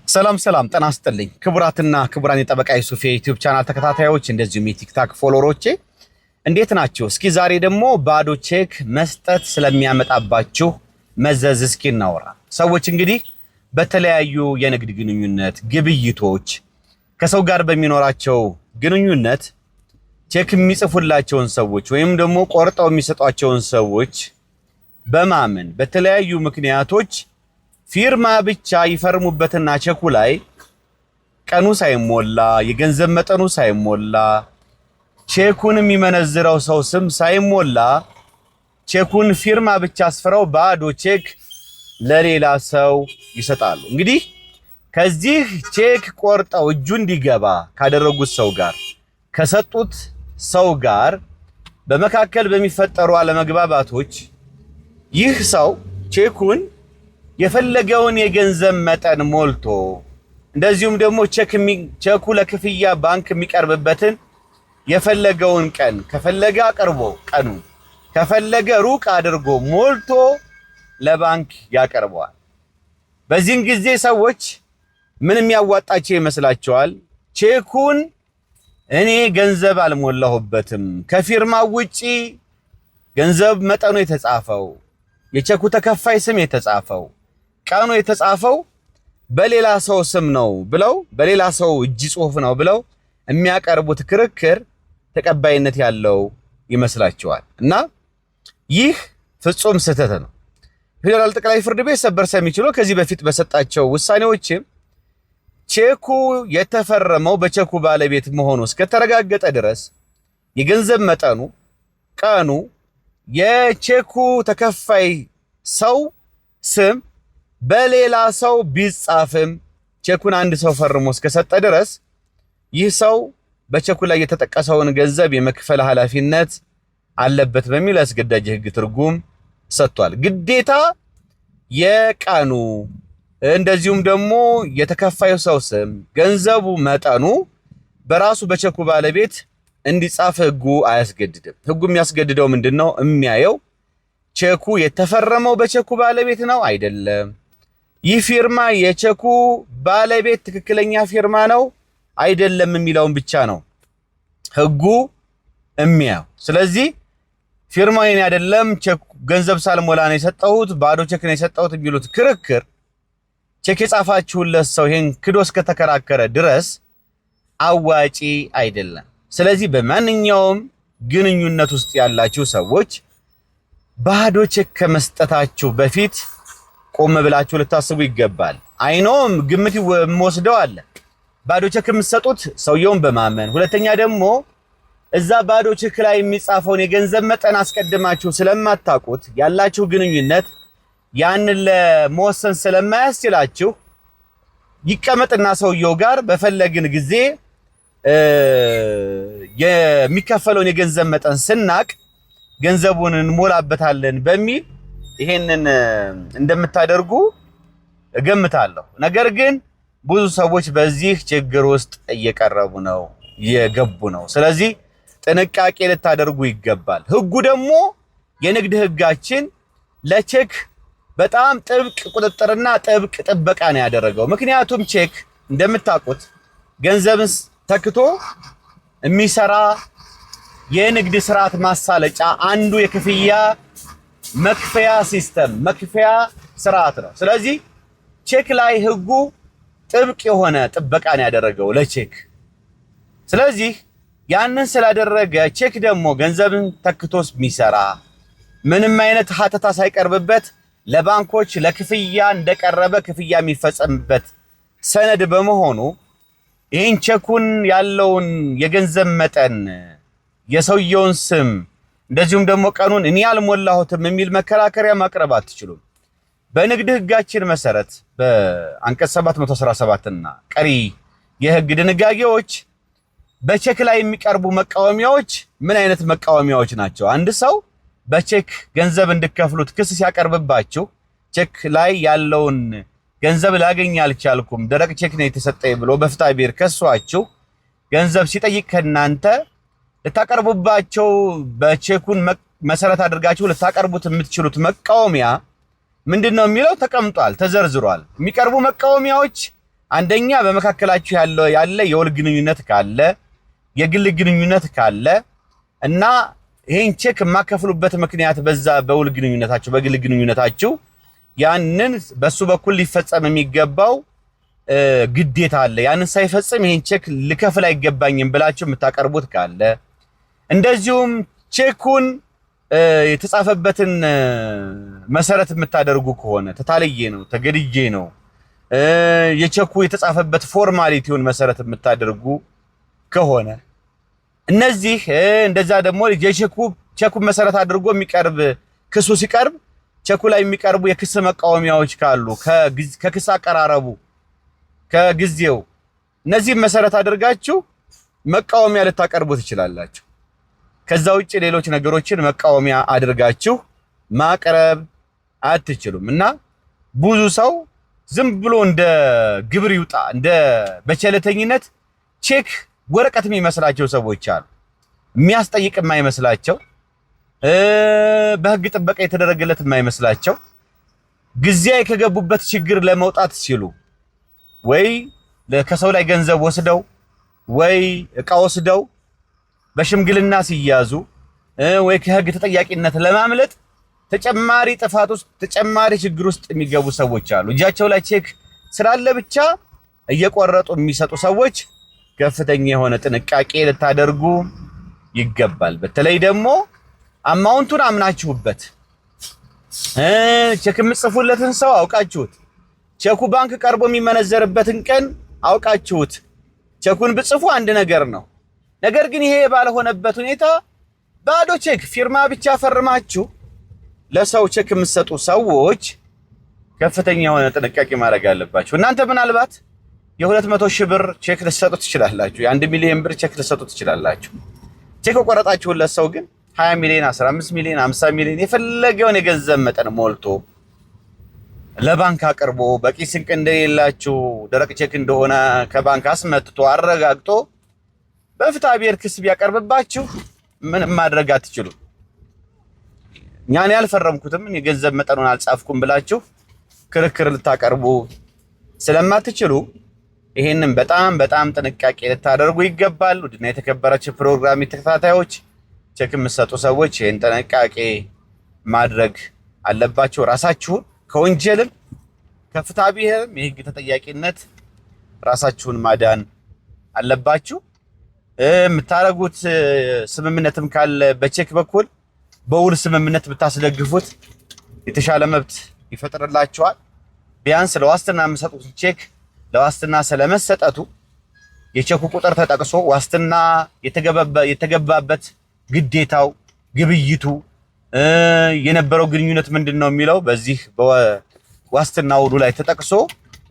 ሰላም ጤና ይስጥልኝ ክቡራትና ክቡራን የጠበቃ ዩሱፍ የዩቲዩብ ቻናል ተከታታዮች እንደዚሁም የቲክታክ ፎሎወሮቼ እንዴት ናችሁ? እስኪ ዛሬ ደግሞ ባዶ ቼክ መስጠት ስለሚያመጣባችሁ መዘዝ እስኪ እናወራ። ሰዎች እንግዲህ በተለያዩ የንግድ ግንኙነት ግብይቶች ከሰው ጋር በሚኖራቸው ግንኙነት ቼክ የሚጽፉላቸውን ሰዎች ወይም ደግሞ ቆርጠው የሚሰጧቸውን ሰዎች በማመን በተለያዩ ምክንያቶች ፊርማ ብቻ ይፈርሙበትና ቼኩ ላይ ቀኑ ሳይሞላ የገንዘብ መጠኑ ሳይሞላ ቼኩን የሚመነዝረው ሰው ስም ሳይሞላ ቼኩን ፊርማ ብቻ አስፈረው ባዶ ቼክ ለሌላ ሰው ይሰጣሉ። እንግዲህ ከዚህ ቼክ ቆርጠው እጁ እንዲገባ ካደረጉት ሰው ጋር ከሰጡት ሰው ጋር በመካከል በሚፈጠሩ አለመግባባቶች ይህ ሰው ቼኩን የፈለገውን የገንዘብ መጠን ሞልቶ እንደዚሁም ደግሞ ቼኩ ለክፍያ ባንክ የሚቀርብበትን የፈለገውን ቀን ከፈለገ አቅርቦ ቀኑ ከፈለገ ሩቅ አድርጎ ሞልቶ ለባንክ ያቀርበዋል። በዚህን ጊዜ ሰዎች ምን የሚያዋጣቸው ይመስላቸዋል? ቼኩን እኔ ገንዘብ አልሞላሁበትም፣ ከፊርማው ውጪ ገንዘብ መጠኑ የተጻፈው የቼኩ ተከፋይ ስም የተጻፈው ቀኑ የተጻፈው በሌላ ሰው ስም ነው ብለው በሌላ ሰው እጅ ጽሑፍ ነው ብለው የሚያቀርቡት ክርክር ተቀባይነት ያለው ይመስላቸዋል እና ይህ ፍጹም ስህተት ነው። ፌደራል ጠቅላይ ፍርድ ቤት ሰበር ሰሚ ችሎት ከዚህ በፊት በሰጣቸው ውሳኔዎችም ቼኩ የተፈረመው በቼኩ ባለቤት መሆኑ እስከተረጋገጠ ድረስ የገንዘብ መጠኑ ቀኑ የቼኩ ተከፋይ ሰው ስም በሌላ ሰው ቢጻፍም ቼኩን አንድ ሰው ፈርሞ እስከሰጠ ድረስ ይህ ሰው በቼኩ ላይ የተጠቀሰውን ገንዘብ የመክፈል ኃላፊነት አለበት በሚል አስገዳጅ ሕግ ትርጉም ሰጥቷል። ግዴታ የቀኑ እንደዚሁም ደግሞ የተከፋዩ ሰው ስም ገንዘቡ መጠኑ በራሱ በቼኩ ባለቤት እንዲጻፍ ሕጉ አያስገድድም። ሕጉ የሚያስገድደው ምንድነው? የሚያየው ቼኩ የተፈረመው በቼኩ ባለቤት ነው አይደለም፣ ይህ ፊርማ የቼኩ ባለቤት ትክክለኛ ፊርማ ነው አይደለም የሚለውን ብቻ ነው ሕጉ የሚያየው። ስለዚህ ፊርማው የኔ አይደለም ቼክ ገንዘብ ሳልሞላ ነው የሰጠሁት ባዶ ቼክ ነው የሰጠሁት የሚሉት ክርክር ቼክ የጻፋችሁለት ሰው ይሄን ክዶ እስከተከራከረ ድረስ አዋጪ አይደለም። ስለዚህ በማንኛውም ግንኙነት ውስጥ ያላችሁ ሰዎች ባዶ ቼክ ከመስጠታችሁ በፊት ቆም ብላችሁ ልታስቡ ይገባል። አይኖም ግምት ወስደው አለ ባዶ ቼክ የምትሰጡት ሰውየውን በማመን ሁለተኛ ደግሞ እዛ ባዶ ቼክ ላይ የሚጻፈውን የገንዘብ መጠን አስቀድማችሁ ስለማታውቁት ያላችሁ ግንኙነት ያንን ለመወሰን ስለማያስችላችሁ ይቀመጥና ሰውየው ጋር በፈለግን ጊዜ የሚከፈለውን የገንዘብ መጠን ስናቅ ገንዘቡን እንሞላበታለን በሚል ይሄንን እንደምታደርጉ እገምታለሁ። ነገር ግን ብዙ ሰዎች በዚህ ችግር ውስጥ እየቀረቡ ነው እየገቡ ነው። ስለዚህ ጥንቃቄ ልታደርጉ ይገባል። ሕጉ ደግሞ የንግድ ሕጋችን ለቼክ በጣም ጥብቅ ቁጥጥርና ጥብቅ ጥበቃ ነው ያደረገው። ምክንያቱም ቼክ እንደምታውቁት ገንዘብን ተክቶ የሚሰራ የንግድ ስርዓት ማሳለጫ አንዱ የክፍያ መክፈያ ሲስተም መክፈያ ስርዓት ነው። ስለዚህ ቼክ ላይ ሕጉ ጥብቅ የሆነ ጥበቃ ነው ያደረገው ለቼክ። ስለዚህ ያንን ስላደረገ ቼክ ደግሞ ገንዘብን ተክቶስ የሚሰራ ምንም አይነት ሀተታ ሳይቀርብበት ለባንኮች ለክፍያ እንደቀረበ ክፍያ የሚፈጸምበት ሰነድ በመሆኑ ይህን ቼኩን ያለውን የገንዘብ መጠን የሰውየውን ስም እንደዚሁም ደግሞ ቀኑን እኔ ያልሞላሁትም የሚል መከራከሪያ ማቅረብ አትችሉም። በንግድ ሕጋችን መሰረት በአንቀጽ 717 እና ቀሪ የሕግ ድንጋጌዎች በቼክ ላይ የሚቀርቡ መቃወሚያዎች ምን አይነት መቃወሚያዎች ናቸው? አንድ ሰው በቼክ ገንዘብ እንድከፍሉት ክስ ሲያቀርብባችሁ ቼክ ላይ ያለውን ገንዘብ ላገኝ አልቻልኩም ደረቅ ቼክ ነው የተሰጠኝ ብሎ በፍትሐ ብሔር ከሷችሁ ገንዘብ ሲጠይቅ ከናንተ ልታቀርቡባቸው በቼኩን መሰረት አድርጋችሁ ልታቀርቡት የምትችሉት መቃወሚያ ምንድነው የሚለው ተቀምጧል፣ ተዘርዝሯል። የሚቀርቡ መቃወሚያዎች አንደኛ በመካከላችሁ ያለ የውል ግንኙነት ካለ የግል ግንኙነት ካለ እና ይሄን ቼክ የማከፍሉበት ምክንያት በዛ በውል ግንኙነታችሁ በግል ግንኙነታችሁ ያንን በሱ በኩል ሊፈጸም የሚገባው ግዴታ አለ። ያንን ሳይፈጽም ይሄን ቼክ ልከፍል አይገባኝም ብላችሁ የምታቀርቡት ካለ እንደዚሁም ቼኩን የተጻፈበትን መሰረት የምታደርጉ ከሆነ ተታልዬ ነው ተገድጄ ነው የቼኩ የተጻፈበት ፎርማሊቲውን መሰረት የምታደርጉ ከሆነ እነዚህ እንደዛ ደግሞ ቼኩ መሰረት አድርጎ የሚቀርብ ክሱ ሲቀርብ ቼኩ ላይ የሚቀርቡ የክስ መቃወሚያዎች ካሉ ከክስ አቀራረቡ ከጊዜው እነዚህ መሰረት አድርጋችሁ መቃወሚያ ልታቀርቡ ትችላላችሁ። ከዛ ውጪ ሌሎች ነገሮችን መቃወሚያ አድርጋችሁ ማቅረብ አትችሉም። እና ብዙ ሰው ዝም ብሎ እንደ ግብር ይውጣ እንደ በቸለተኝነት ቼክ ወረቀት የሚመስላቸው ሰዎች አሉ። የሚያስጠይቅ የማይመስላቸው በህግ ጥበቃ የተደረገለት የማይመስላቸው ጊዜያዊ ከገቡበት ችግር ለመውጣት ሲሉ ወይ ከሰው ላይ ገንዘብ ወስደው ወይ እቃ ወስደው በሽምግልና ሲያዙ ወይ ከህግ ተጠያቂነት ለማምለጥ ተጨማሪ ጥፋት ውስጥ ተጨማሪ ችግር ውስጥ የሚገቡ ሰዎች አሉ። እጃቸው ላይ ቼክ ስላለ ብቻ እየቆረጡ የሚሰጡ ሰዎች ከፍተኛ የሆነ ጥንቃቄ ልታደርጉ ይገባል። በተለይ ደግሞ አማውንቱን አምናችሁበት ቼክ የምትጽፉለትን ሰው አውቃችሁት ቼኩ ባንክ ቀርቦ የሚመነዘርበትን ቀን አውቃችሁት ቼኩን ብጽፉ አንድ ነገር ነው። ነገር ግን ይሄ ባልሆነበት ሁኔታ ባዶ ቼክ ፊርማ ብቻ ፈርማችሁ ለሰው ቼክ የምትሰጡ ሰዎች ከፍተኛ የሆነ ጥንቃቄ ማድረግ አለባችሁ። እናንተ ምናልባት የ200 ሺህ ብር ቼክ ልትሰጡ ትችላላችሁ። የ1 ሚሊዮን ብር ቼክ ልትሰጡ ትችላላችሁ። ቼክ ቆረጣችሁለት ሰው ግን 20 ሚሊዮን 15 ሚሊዮን 50 ሚሊዮን የፈለገውን የገንዘብ መጠን ሞልቶ ለባንክ አቅርቦ በቂ ስንቅ እንደሌላችሁ ደረቅ ቼክ እንደሆነ ከባንክ አስመጥቶ አረጋግጦ በፍትሐ ብሔር ክስ ቢያቀርብባችሁ ምንም ማድረግ አትችሉም። እኛን ያልፈረምኩትም የገንዘብ መጠኑን አልጻፍኩም ብላችሁ ክርክር ልታቀርቡ ስለማትችሉ ይሄንን በጣም ጥንቃቄ ልታደርጉ ይገባል። ውድና የተከበራችሁ ፕሮግራም ተከታታዮች ቼክ የምትሰጡ ሰዎች ይሄን ጥንቃቄ ማድረግ አለባችሁ። ራሳችሁን ከወንጀልም ከፍትሐ ብሔርም የህግ ተጠያቂነት ራሳችሁን ማዳን አለባችሁ። የምታረጉት ስምምነትም ካለ በቼክ በኩል በውል ስምምነት ብታስደግፉት የተሻለ መብት ይፈጥርላችኋል። ቢያንስ ለዋስትና የምትሰጡት ቼክ ለዋስትና ስለመሰጠቱ የቼኩ ቁጥር ተጠቅሶ ዋስትና የተገባበት ግዴታው ግብይቱ የነበረው ግንኙነት ምንድነው የሚለው በዚህ በዋስትና ውሉ ላይ ተጠቅሶ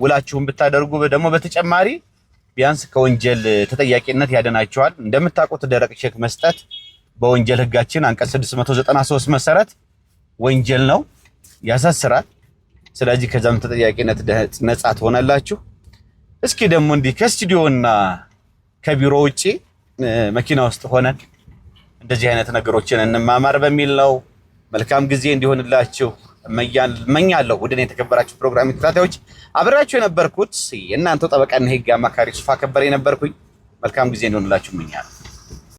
ውላችሁን ብታደርጉ ደግሞ በተጨማሪ ቢያንስ ከወንጀል ተጠያቂነት ያደናችኋል። እንደምታውቁት ደረቅ ቼክ መስጠት በወንጀል ህጋችን አንቀጽ 693 መሰረት ወንጀል ነው፣ ያሳስራል። ስለዚህ ከዛም ተጠያቂነት ነፃ ትሆናላችሁ። እስኪ ደግሞ እንዲህ ከስቱዲዮና ከቢሮ ውጪ መኪና ውስጥ ሆነን እንደዚህ አይነት ነገሮችን እንማማር በሚል ነው። መልካም ጊዜ እንዲሆንላችሁ እመኛለሁ። ውድን የተከበራችሁ ፕሮግራም ተከታታዮች አብራችሁ የነበርኩት የእናንተው ጠበቃና ህግ አማካሪ ሱፋ ከበረ የነበርኩኝ። መልካም ጊዜ እንዲሆንላችሁ እመኛለሁ።